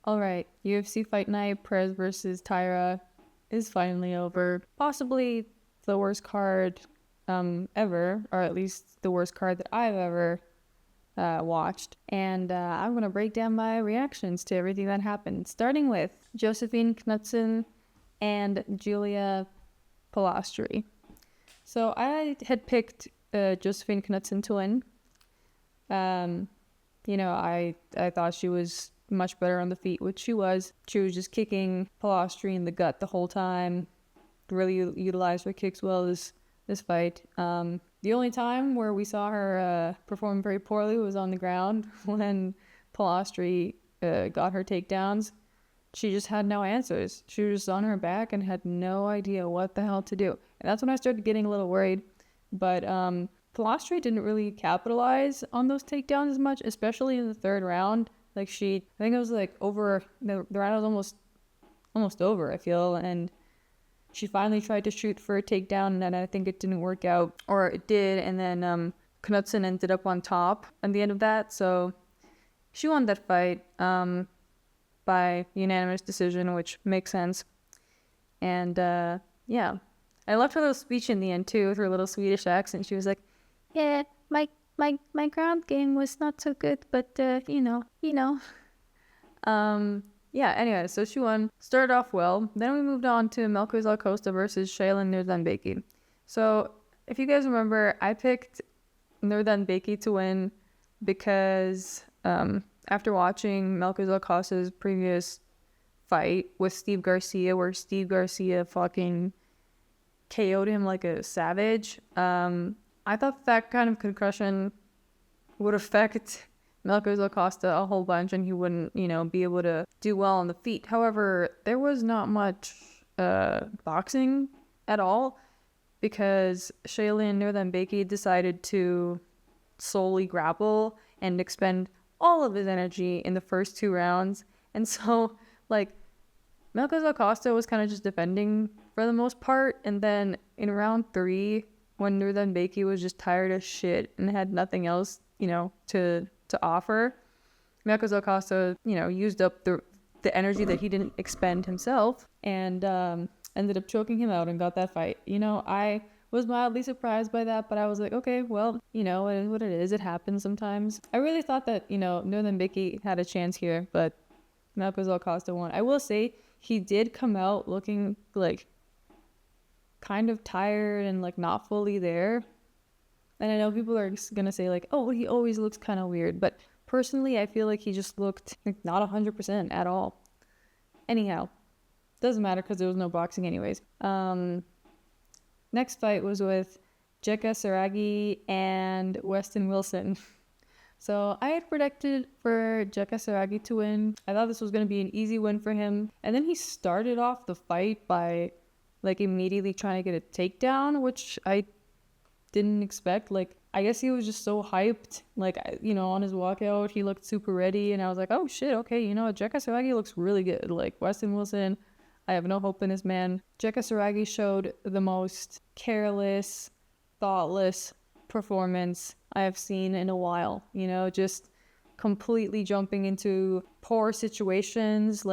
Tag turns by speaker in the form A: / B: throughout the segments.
A: All right, UFC Fight Night, Perez versus Taira is finally over. Possibly the worst card ever, or at least the worst card that I've ever watched. And I'm going to break down my reactions to everything that happened, starting with Josefine Knutsson and Julia Polastri. So I had picked Josefine Knutsson to win. I thought she was much better on the feet, which she was. She was just kicking Polastri in the gut the whole time. Really utilized her kicks well this fight. The only time where we saw her perform very poorly was on the ground when Polastri got her takedowns. She just had no answers. She was just on her back and had no idea what the hell to do. And that's when I started getting a little worried. But Polastri didn't really capitalize on those takedowns as much, especially in the third round. I think it was like over, the round was almost over, I feel, and she finally tried to shoot for a takedown, and I think it didn't work out, or it did, and then Knutsson ended up on top at the end of that, so she won that fight by unanimous decision, which makes sense. And yeah, I loved her little speech in the end too, with her little Swedish accent. She was like, "Yeah, my ground game was not so good, but yeah, anyway, so she won. Started off well. Then we moved on to Melquizael Costa versus Shayilan Nuerdanbieke. So if you guys remember, I picked Nuerdanbieke to win because after watching Melquizael Costa's previous fight with Steve Garcia, where Steve Garcia fucking KO'd him like a savage, I thought that kind of concussion would affect Melquizael Costa a whole bunch and he wouldn't, be able to do well on the feet. However, there was not much boxing at all because Shayilan Nuerdanbieke decided to solely grapple and expend all of his energy in the first 2 rounds. And so, Melquizael Costa was kind of just defending for the most part. And then in round 3, when Nuerdanbieke was just tired as shit and had nothing else, to offer, Melquizael Costa, used up the energy that he didn't expend himself and ended up choking him out and got that fight. I was mildly surprised by that, but I was like, okay, well, it is what it is. It happens sometimes. I really thought that, Nuerdanbieke had a chance here, but Melquizael Costa won. I will say he did come out looking kind of tired and not fully there. And I know people are going to say oh, he always looks kind of weird. But personally, I feel like he just looked not 100% at all. Anyhow, doesn't matter because there was no boxing anyways. Next fight was with Saragih and Westin Wilson. So I had predicted for Saragih to win. I thought this was going to be an easy win for him. And then he started off the fight by immediately trying to get a takedown, which I didn't expect. I guess he was just so hyped. On his walkout, he looked super ready, and I was like, oh shit, okay, Saragih looks really good. Westin Wilson, I have no hope in this man. Saragih showed the most careless, thoughtless performance I have seen in a while. Just completely jumping into poor situations,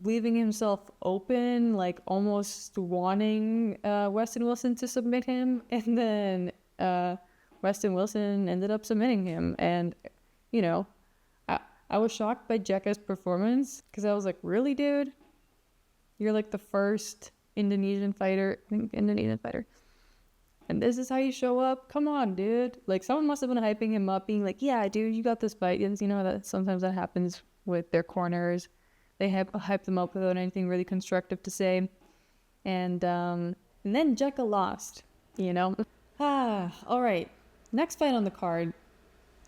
A: leaving himself open, almost wanting Westin Wilson to submit him, and then Westin Wilson ended up submitting him. And I was shocked by Jeka's performance because I was like, really, dude? You're the first Indonesian fighter, and this is how you show up? Come on, dude. Someone must have been hyping him up, being like, yeah, dude, you got this fight. And that sometimes that happens with their corners. They hype them up without anything really constructive to say. And then Jeka lost, all right. Next fight on the card.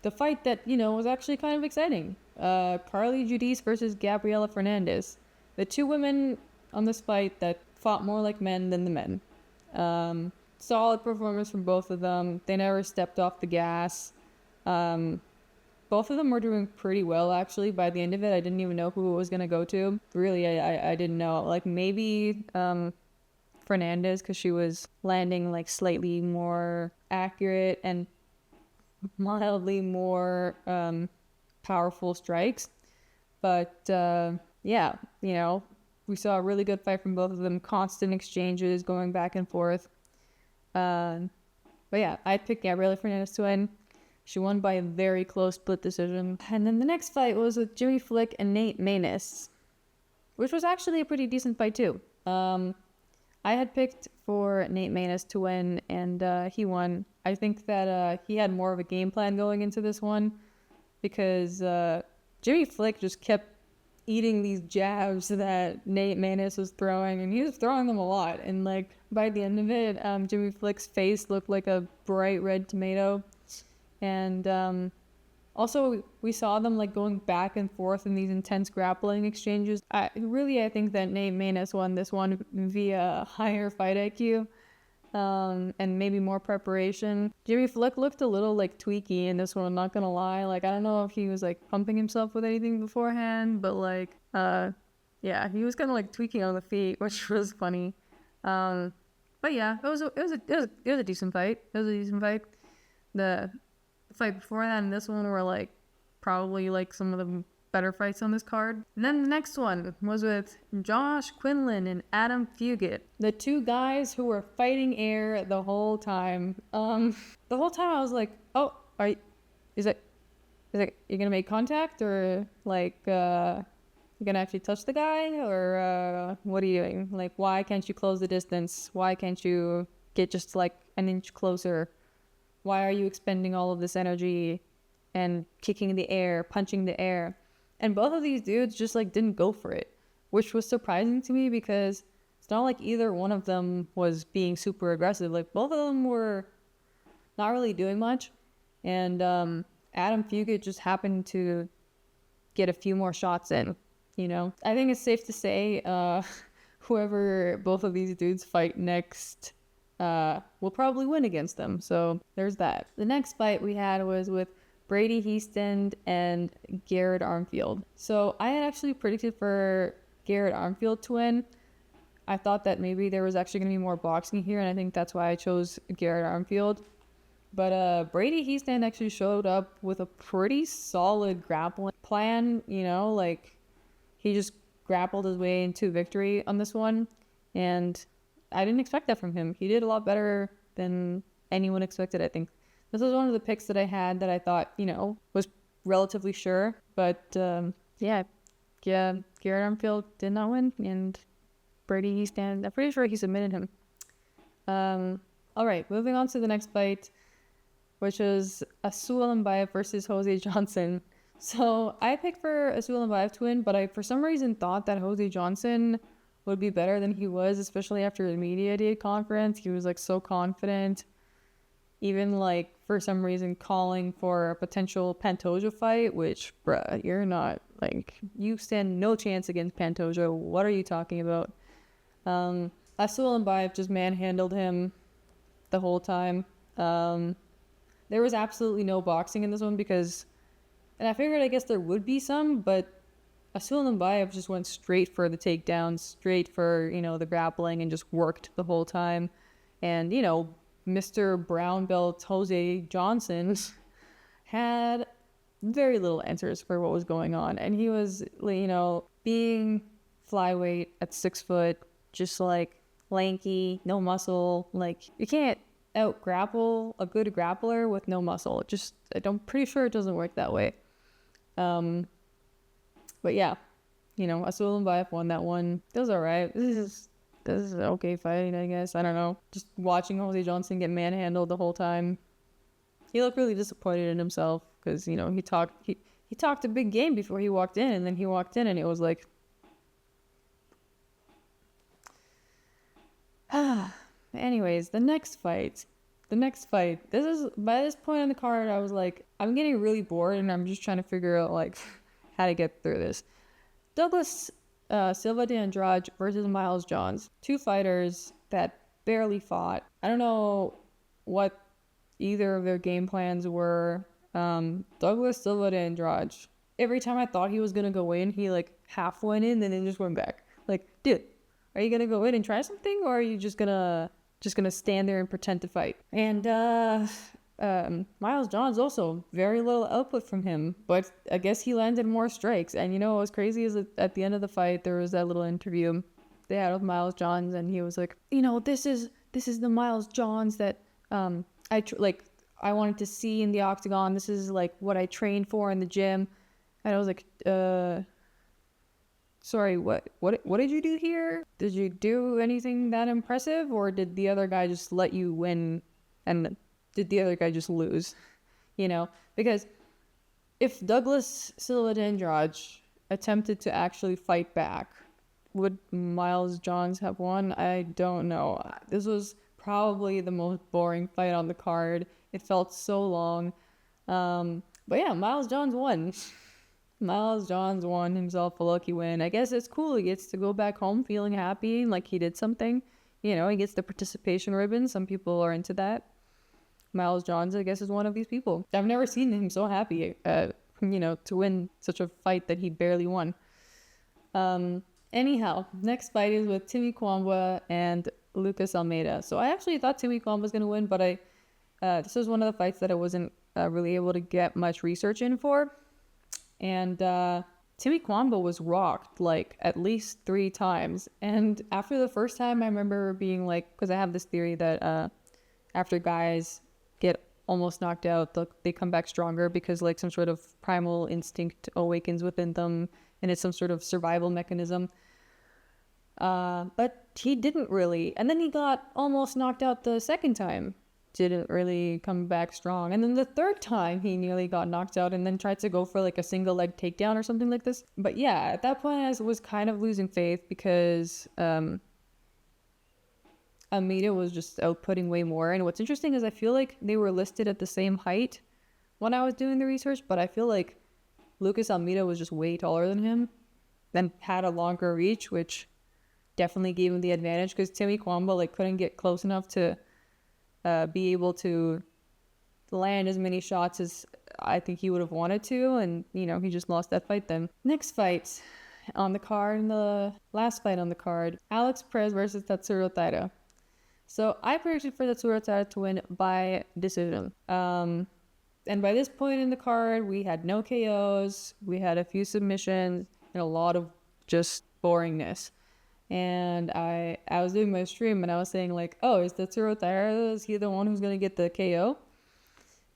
A: The fight that, was actually kind of exciting. Carli Judice versus Gabriella Fernandes. The 2 women on this fight that fought more like men than the men. Solid performance from both of them. They never stepped off the gas. Both of them were doing pretty well, actually. By the end of it, I didn't even know who it was going to go to. Really, I didn't know. Maybe Fernandes, because she was landing, slightly more accurate and mildly more powerful strikes. But yeah, we saw a really good fight from both of them, constant exchanges going back and forth. But yeah, I picked Gabriella Fernandes to win. She won by a very close split decision. And then the next fight was with Jimmy Flick and Nate Maness, which was actually a pretty decent fight too. I had picked for Nate Maness to win, and he won. I think that he had more of a game plan going into this one because Jimmy Flick just kept eating these jabs that Nate Maness was throwing, and he was throwing them a lot. And like by the end of it, Jimmy Flick's face looked like a bright red tomato. And also we saw them like going back and forth in these intense grappling exchanges. I think that Nate Maness won this one via higher fight IQ. And maybe more preparation. Jimmy Flick looked a little like tweaky in this one, I'm not gonna lie. Like, I don't know if he was like pumping himself with anything beforehand, but like, yeah, he was kind of like tweaking on the feet, which was funny. But yeah, it was a decent fight. It was a decent fight. The fight before that and this one were like probably like some of the better fights on this card. And then the next one was with Josh Quinlan and Adam Fugitt, the two guys who were fighting air the whole time. The whole time I was like, oh, is it you're gonna make contact, or like you're gonna actually touch the guy, or what are you doing? Like, why can't you close the distance? Why can't you get just like an inch closer? Why are you expending all of this energy and kicking the air, punching the air? And both of these dudes just like didn't go for it, which was surprising to me because it's not like either one of them was being super aggressive. Like, both of them were not really doing much. And Adam Fugitt just happened to get a few more shots in, I think it's safe to say whoever both of these dudes fight next will probably win against them. So there's that. The next fight we had was with Brady Hiestand and Garrett Armfield. So I had actually predicted for Garrett Armfield to win. I thought that maybe there was actually going to be more boxing here, and I think that's why I chose Garrett Armfield. But Brady Hiestand actually showed up with a pretty solid grappling plan, like he just grappled his way into victory on this one, and I didn't expect that from him. He did a lot better than anyone expected, I think. This was one of the picks that I had that I thought, was relatively sure. But, yeah, Garrett Armfield did not win. And Brady Hiestand, I'm pretty sure he submitted him. All right, moving on to the next fight, which is Alambayev versus Jose Johnson. So I picked for Alambayev to win, but I, for some reason, thought that Jose Johnson would be better than he was, especially after the media day conference. He was, like, so confident. Even, like, for some reason calling for a potential Pantoja fight, which, bruh, you're not, like, you stand no chance against Pantoja. What are you talking about? Alambayev just manhandled him the whole time. There was absolutely no boxing in this one because, and I figured I guess there would be some, but Alambayev just went straight for the takedown, straight for, the grappling, and just worked the whole time. And, Mr. Brown Belt Jose Johnson had very little answers for what was going on. And he was, being flyweight at 6 foot, just like lanky, no muscle. Like, you can't out grapple a good grappler with no muscle. I'm pretty sure it doesn't work that way. But yeah, Alambayev won that one. It was alright. This is an okay fight, I guess. I don't know. Just watching Jose Johnson get manhandled the whole time. He looked really disappointed in himself because, he talked a big game before he walked in, and then he walked in and it was like, anyways, the next fight. This is, by this point in the card, I was like, I'm getting really bored and I'm just trying to figure out, like, how to get through this. Douglas Silva de Andrade versus Miles Johns. Two fighters that barely fought. I don't know what either of their game plans were. Douglas Silva de Andrade, every time I thought he was going to go in, he like half went in and then just went back. Like, dude, are you going to go in and try something, or are you just gonna stand there and pretend to fight? And Miles Johns also very little output from him, but I guess he landed more strikes. And what was crazy is that at the end of the fight, there was that little interview they had with Miles Johns, and he was like, this is the Miles Johns that I wanted to see in the octagon. This is like what I trained for in the gym. And I was like, sorry, what did you do here? Did you do anything that impressive, or did the other guy just let you win, and did the other guy just lose? Because if Douglas Silva de Andrade attempted to actually fight back, would Miles Johns have won? I don't know. This was probably the most boring fight on the card. It felt so long. But yeah, Miles Johns won. Miles Johns won himself a lucky win. I guess it's cool. He gets to go back home feeling happy, like he did something. He gets the participation ribbon. Some people are into that. Miles Johns, I guess, is one of these people. I've never seen him so happy, to win such a fight that he barely won. Anyhow, next fight is with Timmy Cuamba and Lucas Almeida. So I actually thought Timmy Cuamba was going to win, but this was one of the fights that I wasn't really able to get much research in for. And Timmy Cuamba was rocked like at least 3 times. And after the first time, I remember being like, because I have this theory that after guys get almost knocked out, they come back stronger because like some sort of primal instinct awakens within them, and it's some sort of survival mechanism. But he didn't really. And then he got almost knocked out the second time. Didn't really come back strong. And then the third time he nearly got knocked out and then tried to go for like a single leg takedown or something like this. But yeah, at that point I was kind of losing faith because Almeida was just outputting way more. And what's interesting is I feel like they were listed at the same height when I was doing the research, but I feel like Lucas Almeida was just way taller than him and had a longer reach, which definitely gave him the advantage because Timmy Cuamba like couldn't get close enough to be able to land as many shots as I think he would have wanted to, and he just lost that fight then. Next fight on the card, and the last fight on the card, Alex Perez versus Tatsuro Taira. So I predicted for Tatsuro Taira to win by decision. And by this point in the card, we had no KOs, we had a few submissions, and a lot of just boringness. And I was doing my stream and I was saying like, oh, is Tatsuro Taira, is he the one who's going to get the KO?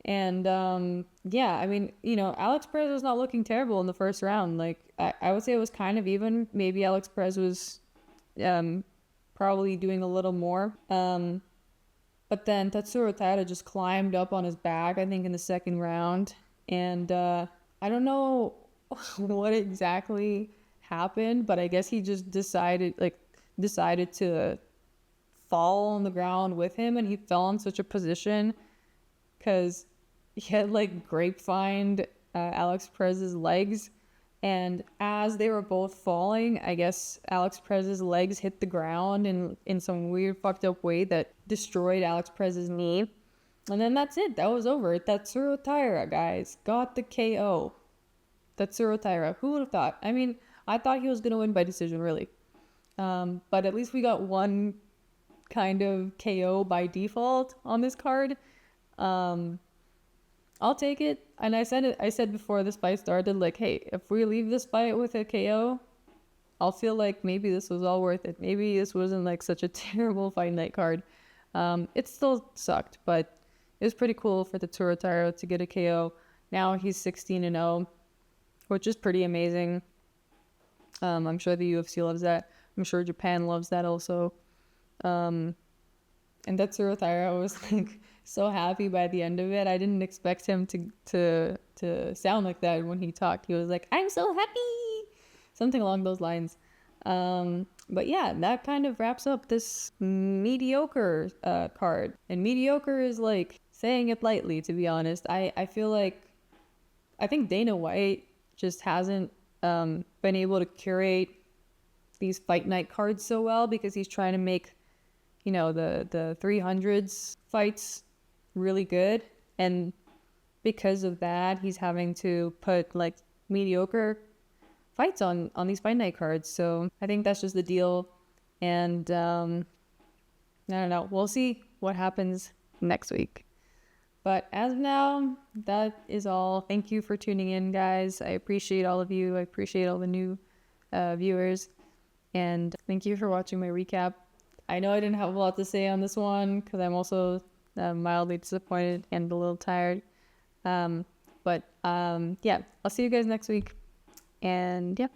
A: And yeah, I mean, Alex Perez was not looking terrible in the first round. Like, I would say it was kind of even. Maybe Alex Perez was probably doing a little more. But then Tatsuro Taira just climbed up on his back, I think, in the second round. And I don't know what exactly happened, but I guess he just decided to fall on the ground with him, and he fell in such a position because he had like grapevined Alex Perez's legs, and as they were both falling, I guess Alex Perez's legs hit the ground in some weird fucked up way that destroyed Alex Perez's knee, and then that's it. That was over. Tatsuro Taira, guys, got the KO. Tatsuro Taira. Who would have thought? I mean, I thought he was going to win by decision, really. But at least we got one kind of KO by default on this card. I'll take it. And I said before this fight started, like, hey, if we leave this fight with a KO, I'll feel like maybe this was all worth it. Maybe this wasn't like such a terrible fight night card. It still sucked, but it was pretty cool for the Tatsuro Taira to get a KO. Now he's 16-0, which is pretty amazing. I'm sure the UFC loves that. I'm sure Japan loves that also. And Tatsuro Taira was like so happy by the end of it. I didn't expect him to sound like that when he talked. He was like, "I'm so happy," something along those lines. But yeah, that kind of wraps up this mediocre card. And mediocre is like saying it lightly, to be honest. I feel like I think Dana White just hasn't been able to curate these fight night cards so well because he's trying to make, the 300s fights really good. And because of that, he's having to put like mediocre fights on these fight night cards. So I think that's just the deal. And I don't know. We'll see what happens next week. But as of now, that is all. Thank you for tuning in, guys. I appreciate all of you. I appreciate all the new viewers. And thank you for watching my recap. I know I didn't have a lot to say on this one because I'm also mildly disappointed and a little tired. But yeah, I'll see you guys next week. And yeah.